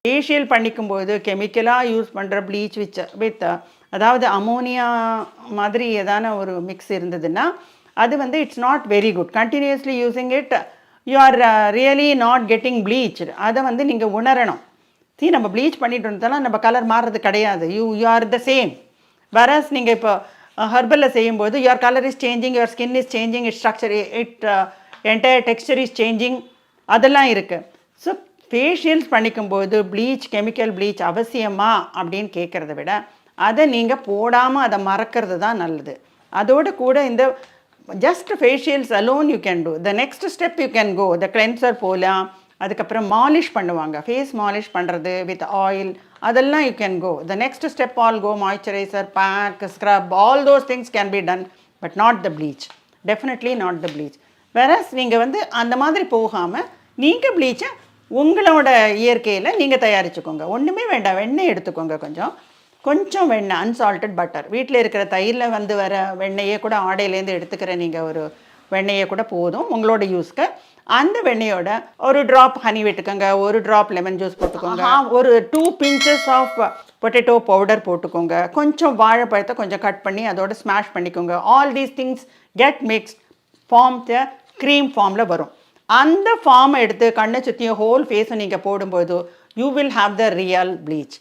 Facial பண்ணிக்கும்போது கெமிக்கலாக use பண்ணுற ப்ளீச் வித் அதாவது அமோனியா மாதிரி ஏதான ஒரு மிக்ஸ் இருந்ததுன்னா அது வந்து it's not very good. Continuously using it you are really not getting bleached. அதை வந்து நீங்கள் உணரணும். நம்ம ப்ளீச் பண்ணிட்டு இருந்தாலும் நம்ம கலர் மாறுறது கிடையாது. You are the same. Whereas நீங்கள் இப்போ ஹர்பலில் செய்யும்போது your colour is changing, your skin is changing, it structure, it entire texture is changing, அதெல்லாம் இருக்குது. ஸோ ஃபேஷியல்ஸ் பண்ணிக்கும்போது ப்ளீச், கெமிக்கல் ப்ளீச் அவசியமா அப்படின்னு கேட்குறத விட அதை நீங்கள் போடாமல் அதை மறக்கிறது தான் நல்லது. அதோடு கூட இந்த just facials alone you can do. The next step you can go. The cleanser போகலாம், அதுக்கப்புறம் மாலிஷ் பண்ணுவாங்க, ஃபேஸ் மாலிஷ் பண்ணுறது வித் ஆயில், அதெல்லாம் you can go. The next step all go. Moisturiser, pack, scrub, all those things can be done, but not the bleach. Definitely not the bleach. Whereas நீங்கள் வந்து அந்த மாதிரி போகாமல் நீங்கள் ப்ளீச்சை உங்களோட இயற்கையில் நீங்கள் தயாரிச்சுக்கோங்க. ஒன்றுமே வேண்டாம், வெண்ணெய் எடுத்துக்கோங்க, கொஞ்சம் வெண்ணெய், அன்சால்டட் பட்டர். வீட்டில் இருக்கிற தயிரில் வந்து வர வெண்ணெயே கூட, ஆடையிலேருந்து எடுத்துக்கிற நீங்கள் ஒரு வெண்ணெயை கூட போதும் உங்களோட யூஸ்க்கு. அந்த வெண்ணெயோட ஒரு ட்ராப் ஹனி விட்டுக்கோங்க, ஒரு ட்ராப் லெமன் ஜூஸ் போட்டுக்கோங்க, ஒரு 2 pinches ஆஃப் பொட்டேட்டோ பவுடர் போட்டுக்கோங்க, கொஞ்சம் வாழைப்பழத்தை கொஞ்சம் கட் பண்ணி அதோட ஸ்மாஷ் பண்ணிக்கோங்க. All these things get mixed, form the cream ஃபார்மில் வரும். அந்த ஃபார்மை எடுத்து கண்ணை சுற்றியும் ஹோல் ஃபேஸும் நீங்கள் போடும்போது you will have the real bleach.